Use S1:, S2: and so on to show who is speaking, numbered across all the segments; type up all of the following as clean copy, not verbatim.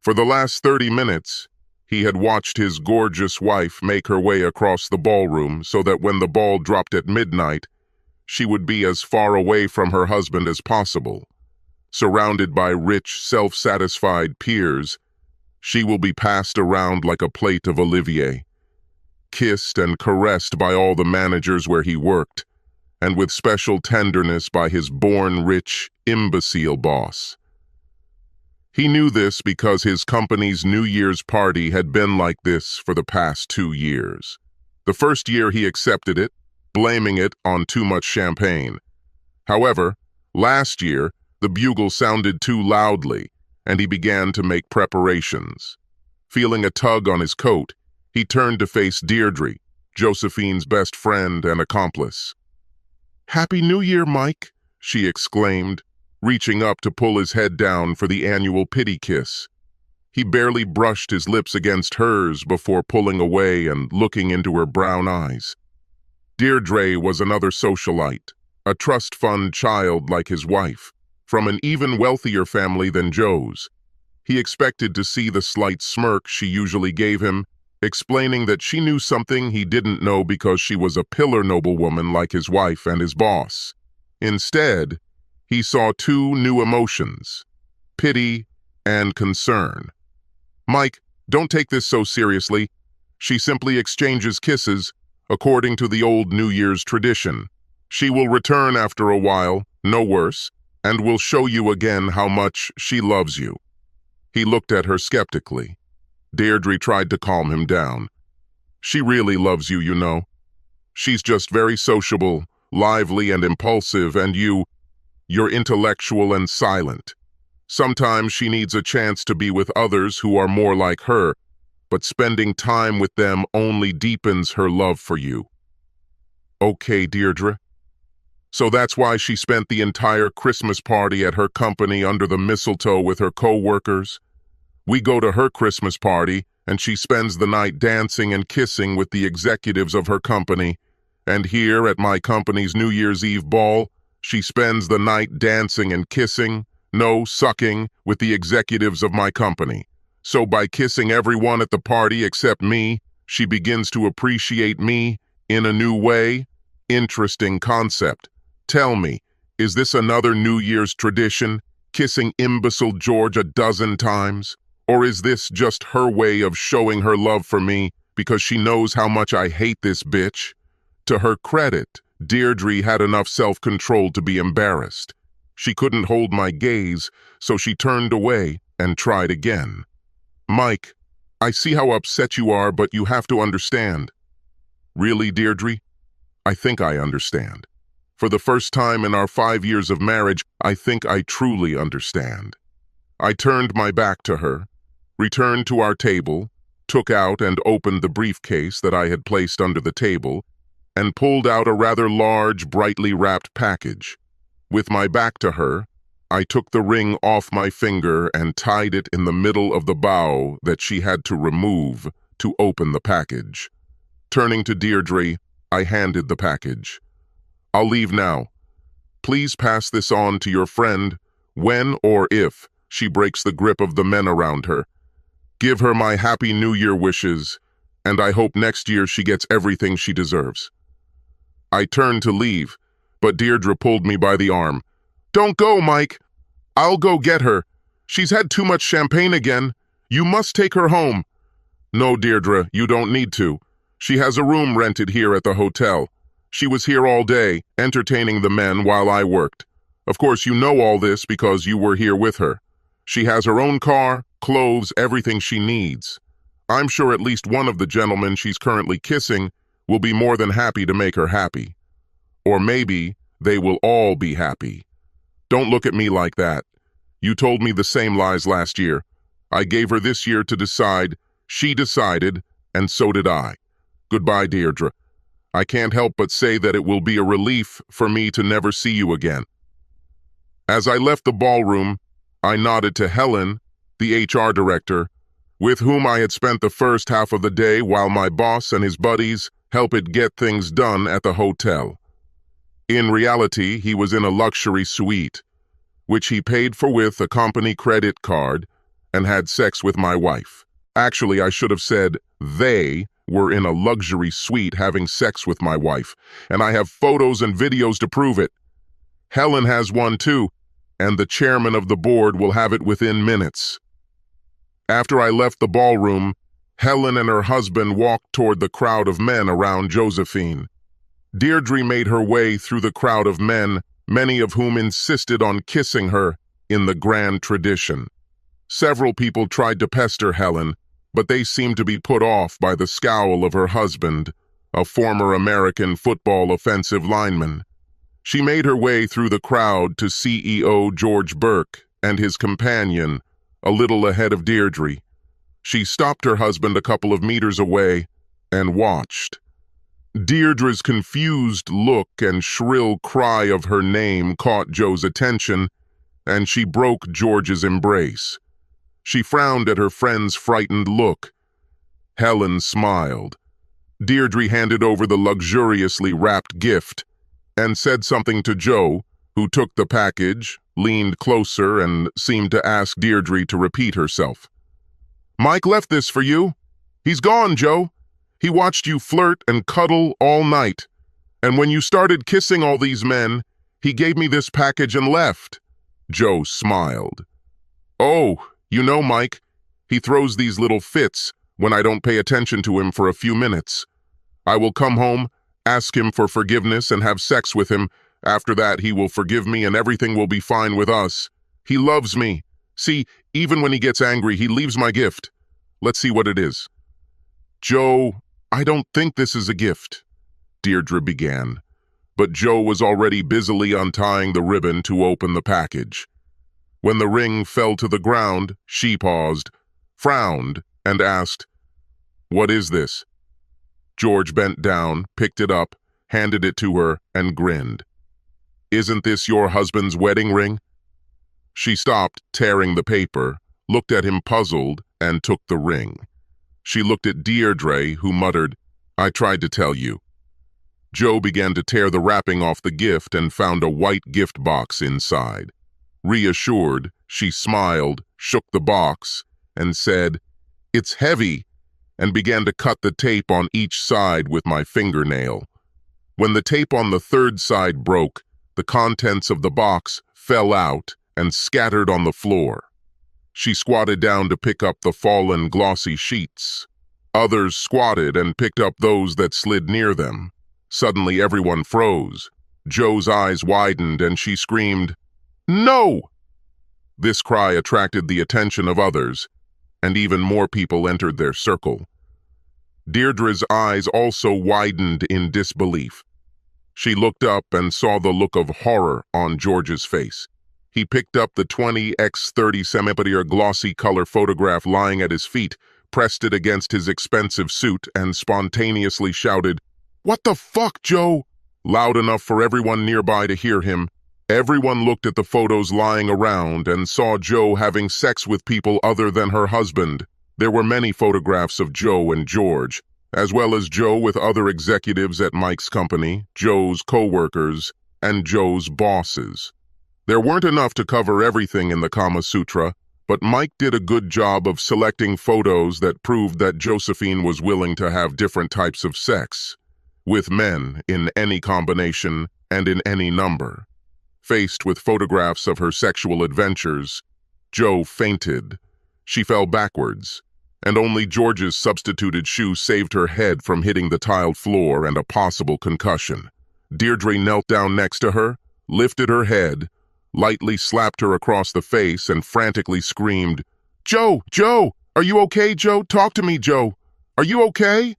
S1: For the last 30 minutes, he had watched his gorgeous wife make her way across the ballroom so that when the ball dropped at midnight, she would be as far away from her husband as possible. Surrounded by rich, self-satisfied peers, she will be passed around like a plate of Olivier, kissed and caressed by all the managers where he worked, and with special tenderness by his born-rich, imbecile boss. He knew this because his company's New Year's party had been like this for the past 2 years. The first year he accepted it, blaming it on too much champagne. However, last year, the bugle sounded too loudly, and he began to make preparations. Feeling a tug on his coat, he turned to face Deirdre, Josephine's best friend and accomplice. "Happy New Year, Mike," she exclaimed, reaching up to pull his head down for the annual pity kiss. He barely brushed his lips against hers before pulling away and looking into her brown eyes. Deirdre was another socialite, a trust fund child like his wife, from an even wealthier family than Joe's. He expected to see the slight smirk she usually gave him, explaining that she knew something he didn't know because she was a pillar noblewoman like his wife and his boss. Instead, he saw 2 new emotions, pity and concern. "Mike, don't take this so seriously. She simply exchanges kisses, according to the old New Year's tradition. She will return after a while, no worse, and will show you again how much she loves you." He looked at her skeptically. Deirdre tried to calm him down. "She really loves you, you know. She's just very sociable, lively and impulsive, and you're intellectual and silent. Sometimes she needs a chance to be with others who are more like her, but spending time with them only deepens her love for you." "Okay, Deirdre. So that's why she spent the entire Christmas party at her company under the mistletoe with her co-workers? We go to her Christmas party, and she spends the night dancing and kissing with the executives of her company. And here at my company's New Year's Eve ball, she spends the night dancing and kissing, no, sucking, with the executives of my company. So by kissing everyone at the party except me, she begins to appreciate me in a new way? Interesting concept. Tell me, is this another New Year's tradition, kissing imbecile George a dozen times? Or is this just her way of showing her love for me because she knows how much I hate this bitch?" To her credit, Deirdre had enough self-control to be embarrassed. She couldn't hold my gaze, so she turned away and tried again. "Mike, I see how upset you are, but you have to understand." "Really, Deirdre? I think I understand. For the first time in our 5 years of marriage, I think I truly understand." I turned my back to her, returned to our table, took out and opened the briefcase that I had placed under the table, and pulled out a rather large, brightly wrapped package. With my back to her, I took the ring off my finger and tied it in the middle of the bow that she had to remove to open the package. Turning to Deirdre, I handed the package. "I'll leave now. Please pass this on to your friend when or if she breaks the grip of the men around her. Give her my Happy New Year wishes, and I hope next year she gets everything she deserves." I turned to leave, but Deirdre pulled me by the arm. "Don't go, Mike. I'll go get her. She's had too much champagne again. You must take her home." "No, Deirdre, you don't need to. She has a room rented here at the hotel. She was here all day, entertaining the men while I worked. Of course, you know all this because you were here with her. She has her own car, clothes, everything she needs. I'm sure at least one of the gentlemen she's currently kissing will be more than happy to make her happy. Or maybe they will all be happy. Don't look at me like that. You told me the same lies last year. I gave her this year to decide. She decided, and so did I. Goodbye, Deirdre. I can't help but say that it will be a relief for me to never see you again." As I left the ballroom, I nodded to Helen, the HR director, with whom I had spent the first half of the day while my boss and his buddies helped get things done at the hotel. In reality, he was in a luxury suite, which he paid for with a company credit card, and had sex with my wife. Actually, I should have said they were in a luxury suite having sex with my wife, and I have photos and videos to prove it. Helen has one too, and the chairman of the board will have it within minutes. After I left the ballroom, Helen and her husband walked toward the crowd of men around Josephine. Deirdre made her way through the crowd of men, many of whom insisted on kissing her in the grand tradition. Several people tried to pester Helen, but they seemed to be put off by the scowl of her husband, a former American football offensive lineman. She made her way through the crowd to CEO George Burke and his companion, a little ahead of Deirdre. She stopped her husband a couple of meters away and watched. Deirdre's confused look and shrill cry of her name caught Joe's attention, and she broke George's embrace. She frowned at her friend's frightened look. Helen smiled. Deirdre handed over the luxuriously wrapped gift and said something to Joe, who took the package, leaned closer, and seemed to ask Deirdre to repeat herself. "Mike left this for you. He's gone, Joe. He watched you flirt and cuddle all night. And when you started kissing all these men, he gave me this package and left." Joe smiled. "Oh, you know, Mike, he throws these little fits when I don't pay attention to him for a few minutes. I will come home, ask him for forgiveness, and have sex with him. After that, he will forgive me and everything will be fine with us. He loves me. See, even when he gets angry, he leaves my gift. Let's see what it is." "Joe, I don't think this is a gift," Deirdre began, but Joe was already busily untying the ribbon to open the package. When the ring fell to the ground, she paused, frowned, and asked, "What is this?" George bent down, picked it up, handed it to her, and grinned. "Isn't this your husband's wedding ring?" She stopped tearing the paper, looked at him puzzled, and took the ring. She looked at Deirdre, who muttered, "I tried to tell you." Joe began to tear the wrapping off the gift and found a white gift box inside. Reassured, she smiled, shook the box, and said, "It's heavy," and began to cut the tape on each side with my fingernail. When the tape on the third side broke, the contents of the box fell out and scattered on the floor. She squatted down to pick up the fallen glossy sheets. Others squatted and picked up those that slid near them. Suddenly everyone froze. Joe's eyes widened and she screamed, "No!" This cry attracted the attention of others, and even more people entered their circle. Deirdre's eyes also widened in disbelief. She looked up and saw the look of horror on George's face. He picked up the 20x30 cm glossy color photograph lying at his feet, pressed it against his expensive suit, and spontaneously shouted, "What the fuck, Joe?" loud enough for everyone nearby to hear him. Everyone looked at the photos lying around and saw Joe having sex with people other than her husband. There were many photographs of Joe and George, as well as Joe with other executives at Mike's company, Joe's co-workers, and Joe's bosses. There weren't enough to cover everything in the Kama Sutra, but Mike did a good job of selecting photos that proved that Josephine was willing to have different types of sex, with men in any combination and in any number. Faced with photographs of her sexual adventures, Joe fainted. She fell backwards, and only George's substituted shoe saved her head from hitting the tiled floor and a possible concussion. Deirdre knelt down next to her, lifted her head, lightly slapped her across the face, and frantically screamed, "Joe! Joe! Are you okay, Joe? Talk to me, Joe! Are you okay?"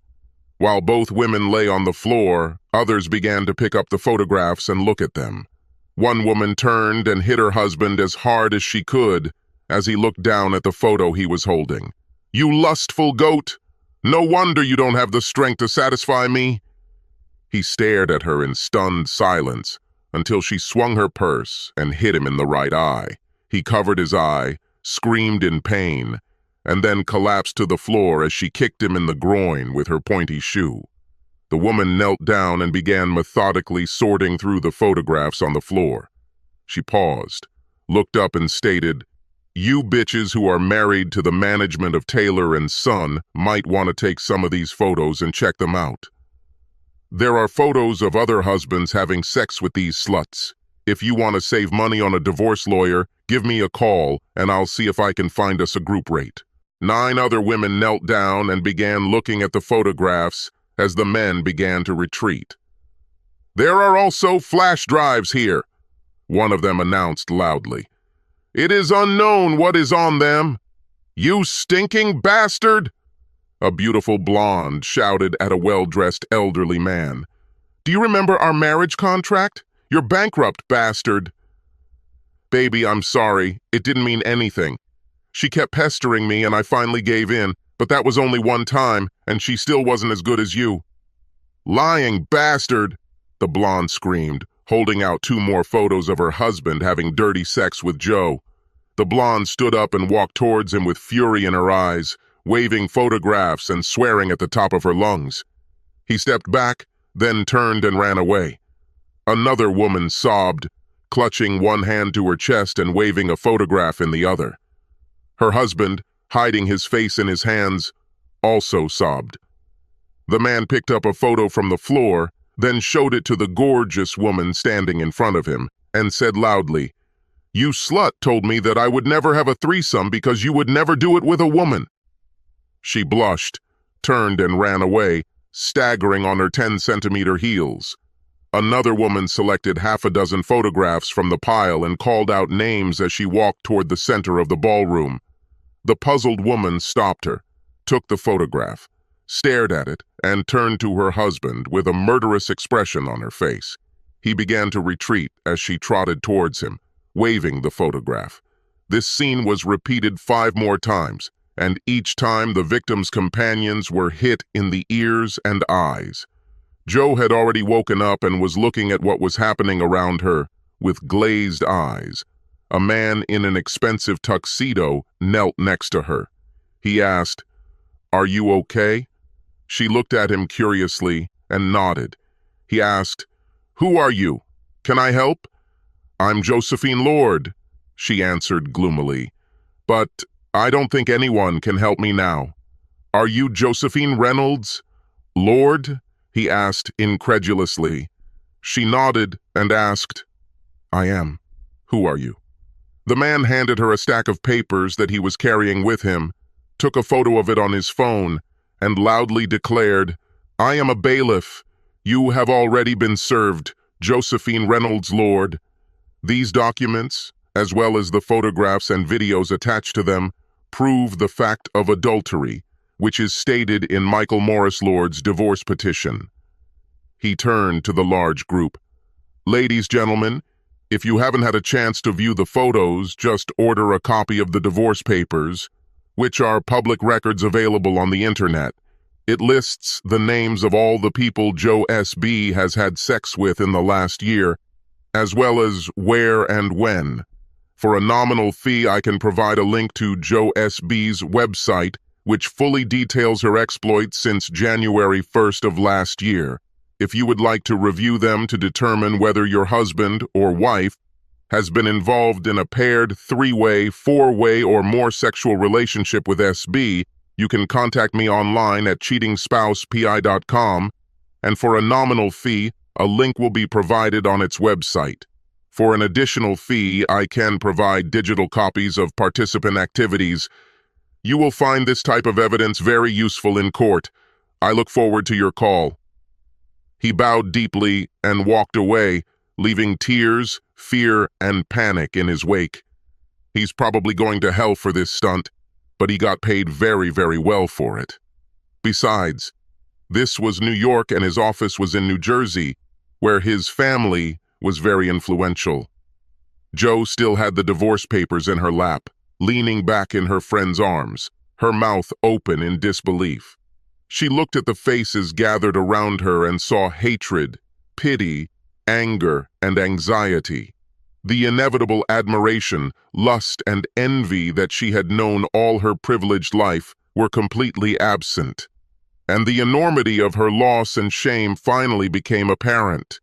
S1: While both women lay on the floor, others began to pick up the photographs and look at them. One woman turned and hit her husband as hard as she could as he looked down at the photo he was holding. "You lustful goat! No wonder you don't have the strength to satisfy me!" He stared at her in stunned silence until she swung her purse and hit him in the right eye. He covered his eye, screamed in pain, and then collapsed to the floor as she kicked him in the groin with her pointy shoe. The woman knelt down and began methodically sorting through the photographs on the floor. She paused, looked up and stated, You bitches who are married to the management of Taylor and Son might want to take some of these photos and check them out. There are photos of other husbands having sex with these sluts. If you want to save money on a divorce lawyer, give me a call and I'll see if I can find us a group rate. 9 other women knelt down and began looking at the photographs as the men began to retreat. There are also flash drives here, one of them announced loudly. It is unknown what is on them. You stinking bastard! A beautiful blonde shouted at a well-dressed elderly man. Do you remember our marriage contract? You're bankrupt, bastard. Baby, I'm sorry. It didn't mean anything. She kept pestering me and I finally gave in, but that was only one time, and she still wasn't as good as you. Lying bastard, the blonde screamed, holding out 2 more photos of her husband having dirty sex with Joe. The blonde stood up and walked towards him with fury in her eyes, waving photographs and swearing at the top of her lungs. He stepped back, then turned and ran away. Another woman sobbed, clutching one hand to her chest and waving a photograph in the other. Her husband, hiding his face in his hands, also sobbed. The man picked up a photo from the floor, then showed it to the gorgeous woman standing in front of him, and said loudly, "You slut told me that I would never have a threesome because you would never do it with a woman." She blushed, turned and ran away, staggering on her 10-centimeter heels. Another woman selected 6 photographs from the pile and called out names as she walked toward the center of the ballroom. The puzzled woman stopped her, took the photograph, stared at it, and turned to her husband with a murderous expression on her face. He began to retreat as she trotted towards him, waving the photograph. This scene was repeated 5 more times, and each time the victim's companions were hit in the ears and eyes. Joe had already woken up and was looking at what was happening around her with glazed eyes. A man in an expensive tuxedo knelt next to her. He asked, "Are you okay?" She looked at him curiously and nodded. He asked, "Who are you? Can I help?" "I'm Josephine Lord," she answered gloomily. "But I don't think anyone can help me now." "Are you Josephine Reynolds Lord?" he asked incredulously. She nodded and asked, "I am. Who are you?" The man handed her a stack of papers that he was carrying with him, took a photo of it on his phone, and loudly declared, "I am a bailiff. You have already been served, Josephine Reynolds Lord." These documents, as well as the photographs and videos attached to them, prove the fact of adultery, which is stated in Michael Morris Lord's divorce petition. He turned to the large group. "Ladies, gentlemen, if you haven't had a chance to view the photos, just order a copy of the divorce papers, which are public records available on the internet. It lists the names of all the people Joe S.B. has had sex with in the last year, as well as where and when. For a nominal fee, I can provide a link to Joe S.B.'s website, which fully details her exploits since January 1st of last year. If you would like to review them to determine whether your husband or wife has been involved in a paired 3-way, 4-way, or more sexual relationship with SB, you can contact me online at cheatingspousepi.com, and for a nominal fee, a link will be provided on its website. For an additional fee, I can provide digital copies of participant activities. You will find this type of evidence very useful in court. I look forward to your call." He bowed deeply and walked away, leaving tears, fear, and panic in his wake. He's probably going to hell for this stunt, but he got paid very, very well for it. Besides, this was New York and his office was in New Jersey, where his family was very influential. Joe still had the divorce papers in her lap, leaning back in her friend's arms, her mouth open in disbelief. She looked at the faces gathered around her and saw hatred, pity, anger, and anxiety. The inevitable admiration, lust, and envy that she had known all her privileged life were completely absent. And the enormity of her loss and shame finally became apparent.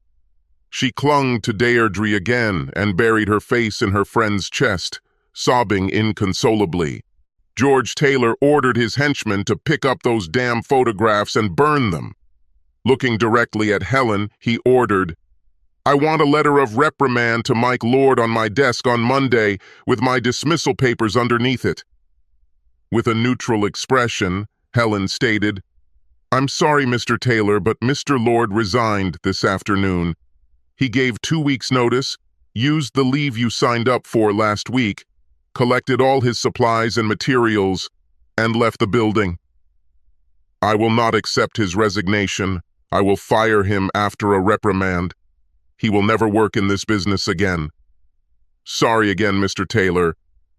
S1: She clung to Deirdre again and buried her face in her friend's chest, sobbing inconsolably. George Taylor ordered his henchmen to pick up those damn photographs and burn them. Looking directly at Helen, he ordered, "I want a letter of reprimand to Mike Lord on my desk on Monday with my dismissal papers underneath it." With a neutral expression, Helen stated, "I'm sorry, Mr. Taylor, but Mr. Lord resigned this afternoon. He gave 2 weeks' notice, used the leave you signed up for last week, collected all his supplies and materials, and left the building. I will not accept his resignation. I will fire him after a reprimand. He will never work in this business again. Sorry again, Mr. Taylor,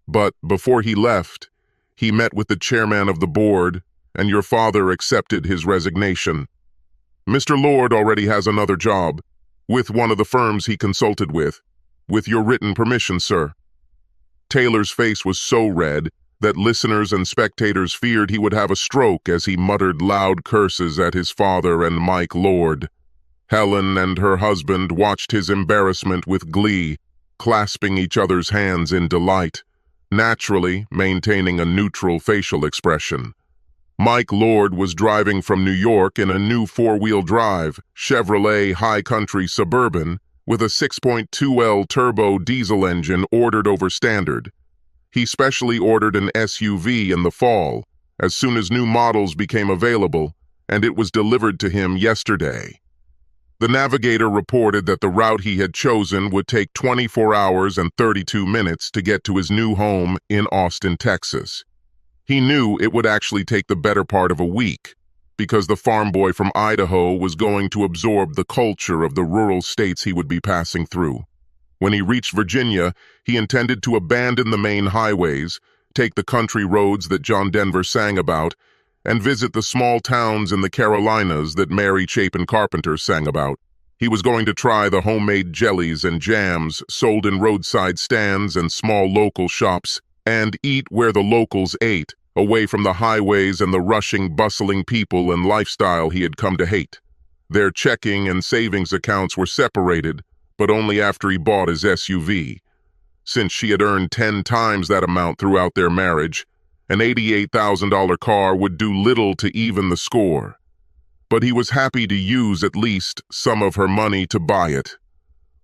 S1: but before he left, he met with the chairman of the board, and your father accepted his resignation. Mr. Lord already has another job, with one of the firms he consulted with your written permission, sir." Taylor's face was so red that listeners and spectators feared he would have a stroke as he muttered loud curses at his father and Mike Lord. Helen and her husband watched his embarrassment with glee, clasping each other's hands in delight, naturally maintaining a neutral facial expression. Mike Lord was driving from New York in a new four-wheel drive Chevrolet High Country Suburban with a 6.2L turbo diesel engine ordered over standard. He specially ordered an SUV in the fall, as soon as new models became available, and it was delivered to him yesterday. The navigator reported that the route he had chosen would take 24 hours and 32 minutes to get to his new home in Austin, Texas. He knew it would actually take the better part of a week, because the farm boy from Idaho was going to absorb the culture of the rural states he would be passing through. When he reached Virginia, he intended to abandon the main highways, take the country roads that John Denver sang about, and visit the small towns in the Carolinas that Mary Chapin Carpenter sang about. He was going to try the homemade jellies and jams sold in roadside stands and small local shops, and eat where the locals ate, away from the highways and the rushing, bustling people and lifestyle he had come to hate. Their checking and savings accounts were separated, but only after he bought his SUV. Since she had earned 10 times that amount throughout their marriage, an $88,000 car would do little to even the score. But he was happy to use at least some of her money to buy it.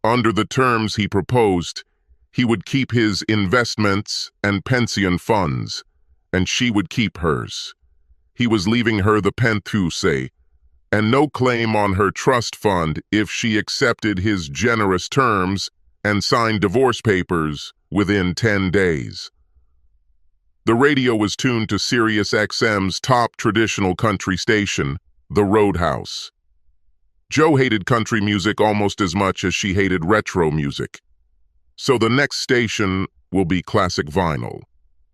S1: Under the terms he proposed, he would keep his investments and pension funds, and she would keep hers. He was leaving her the penthuse, and no claim on her trust fund if she accepted his generous terms and signed divorce papers within 10 days. The radio was tuned to Sirius XM's top traditional country station, the Roadhouse. Joe hated country music almost as much as she hated retro music. So the next station will be classic vinyl.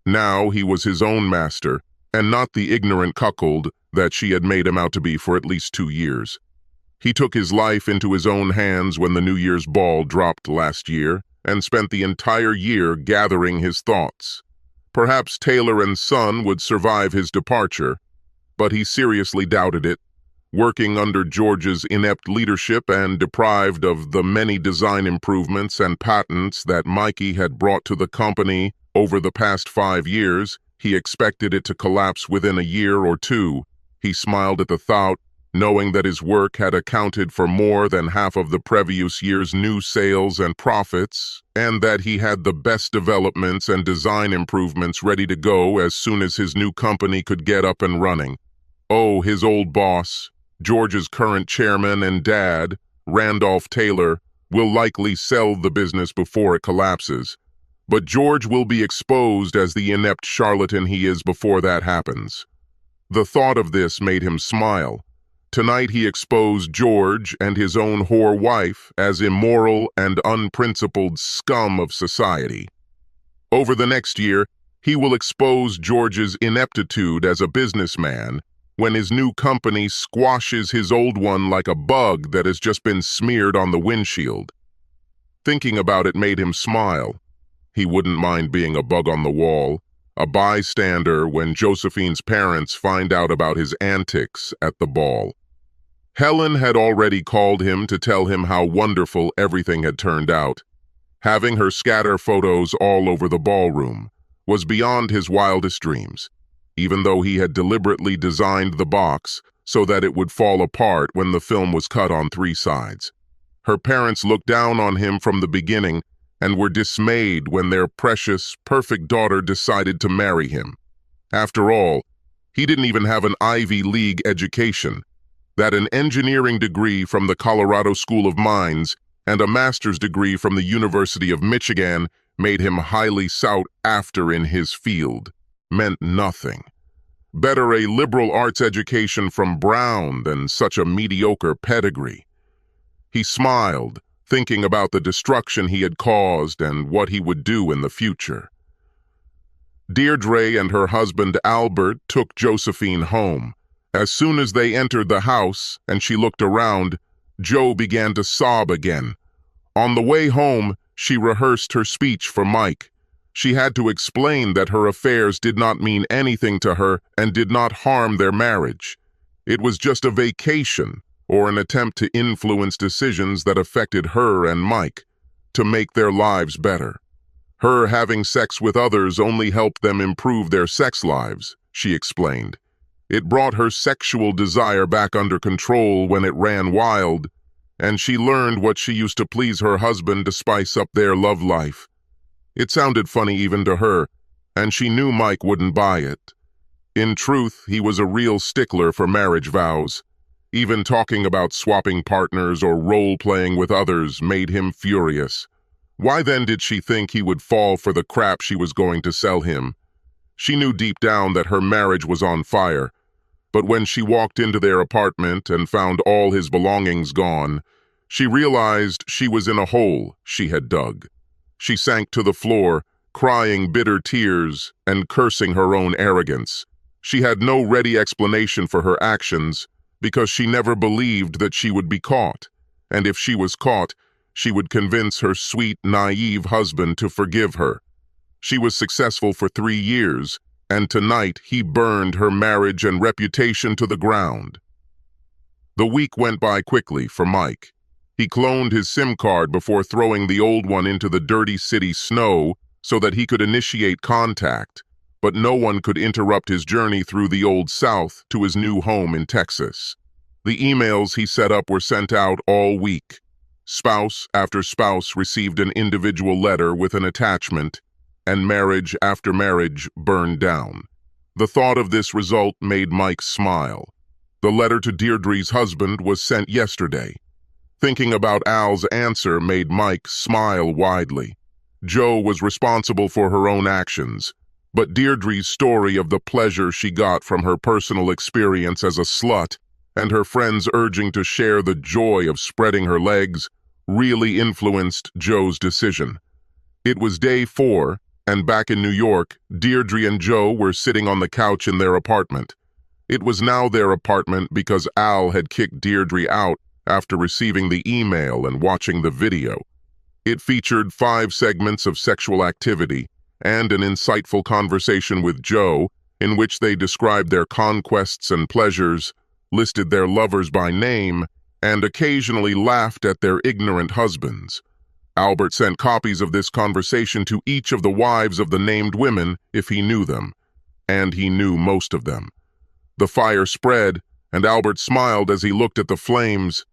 S1: Now he was his own master, and not the ignorant cuckold that she had made him out to be for at least 2 years. He took his life into his own hands when the New Year's ball dropped last year, and spent the entire year gathering his thoughts. Perhaps Taylor and Son would survive his departure, but he seriously doubted it. Working under George's inept leadership and deprived of the many design improvements and patents that Mikey had brought to the company over the past 5 years, he expected it to collapse within a year or two. He smiled at the thought, knowing that his work had accounted for more than half of the previous year's new sales and profits, and that he had the best developments and design improvements ready to go as soon as his new company could get up and running. Oh, his old boss, George's current chairman and dad, Randolph Taylor, will likely sell the business before it collapses. But George will be exposed as the inept charlatan he is before that happens. The thought of this made him smile. Tonight he exposed George and his own whore wife as immoral and unprincipled scum of society. Over the next year, he will expose George's ineptitude as a businessman when his new company squashes his old one like a bug that has just been smeared on the windshield. Thinking about it made him smile. He wouldn't mind being a bug on the wall, a bystander when Josephine's parents find out about his antics at the ball. Helen had already called him to tell him how wonderful everything had turned out. Having her scatter photos all over the ballroom was beyond his wildest dreams, even though he had deliberately designed the box so that it would fall apart when the film was cut on 3 sides. Her parents looked down on him from the beginning and were dismayed when their precious, perfect daughter decided to marry him. After all, he didn't even have an Ivy League education, that an engineering degree from the Colorado School of Mines and a master's degree from the University of Michigan made him highly sought after in his field, meant nothing. Better a liberal arts education from Brown than such a mediocre pedigree. He smiled, thinking about the destruction he had caused and what he would do in the future. Deirdre and her husband Albert took Josephine home. As soon as they entered the house and she looked around, Joe began to sob again. On the way home, she rehearsed her speech for Mike. She had to explain that her affairs did not mean anything to her and did not harm their marriage. It was just a vacation, or an attempt to influence decisions that affected her and Mike, to make their lives better. Her having sex with others only helped them improve their sex lives, she explained. It brought her sexual desire back under control when it ran wild, and she learned what she used to please her husband to spice up their love life. It sounded funny even to her, and she knew Mike wouldn't buy it. In truth, he was a real stickler for marriage vows. Even talking about swapping partners or role-playing with others made him furious. Why then did she think he would fall for the crap she was going to sell him? She knew deep down that her marriage was on fire, but when she walked into their apartment and found all his belongings gone, she realized she was in a hole she had dug. She sank to the floor, crying bitter tears and cursing her own arrogance. She had no ready explanation for her actions because she never believed that she would be caught, and if she was caught, she would convince her sweet, naive husband to forgive her. She was successful for 3 years, and tonight he burned her marriage and reputation to the ground. The week went by quickly for Mike. He cloned his SIM card before throwing the old one into the dirty city snow so that he could initiate contact, but no one could interrupt his journey through the Old South to his new home in Texas. The emails he set up were sent out all week. Spouse after spouse received an individual letter with an attachment, and marriage after marriage burned down. The thought of this result made Mike smile. The letter to Deirdre's husband was sent yesterday. Thinking about Al's answer made Mike smile widely. Joe was responsible for her own actions, but Deirdre's story of the pleasure she got from her personal experience as a slut and her friends urging to share the joy of spreading her legs really influenced Joe's decision. It was day 4, and back in New York, Deirdre and Joe were sitting on the couch in their apartment. It was now their apartment because Al had kicked Deirdre out after receiving the email and watching the video. It featured 5 segments of sexual activity and an insightful conversation with Joe in which they described their conquests and pleasures, listed their lovers by name, and occasionally laughed at their ignorant husbands. Albert sent copies of this conversation to each of the wives of the named women if he knew them, and he knew most of them. The fire spread, and Albert smiled as he looked at the flames.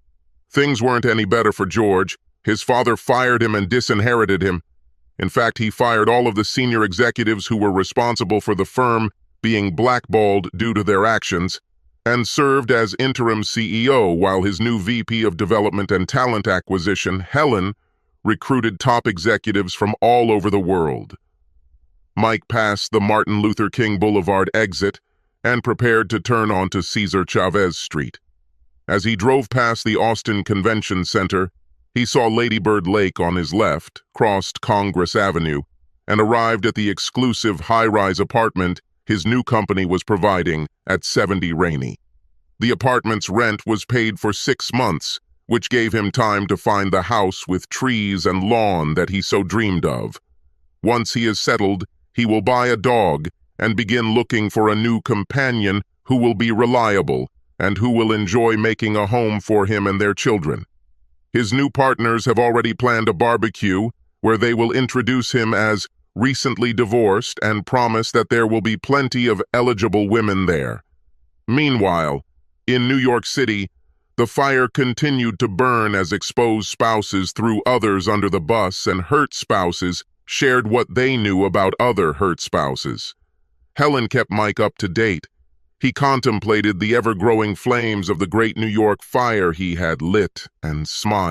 S1: Things weren't any better for George. His father fired him and disinherited him. In fact, he fired all of the senior executives who were responsible for the firm being blackballed due to their actions, and served as interim CEO while his new VP of Development and Talent Acquisition, Helen, recruited top executives from all over the world. Mike passed the Martin Luther King Boulevard exit and prepared to turn onto Cesar Chavez Street. As he drove past the Austin Convention Center, he saw Lady Bird Lake on his left, crossed Congress Avenue, and arrived at the exclusive high-rise apartment his new company was providing at 70 Rainey. The apartment's rent was paid for 6 months, which gave him time to find the house with trees and lawn that he so dreamed of. Once he is settled, he will buy a dog and begin looking for a new companion who will be reliable and who will enjoy making a home for him and their children. His new partners have already planned a barbecue, where they will introduce him as recently divorced and promise that there will be plenty of eligible women there. Meanwhile, in New York City, the fire continued to burn as exposed spouses threw others under the bus and hurt spouses shared what they knew about other hurt spouses. Helen kept Mike up to date. He contemplated the ever-growing flames of the great New York fire he had lit and smiled.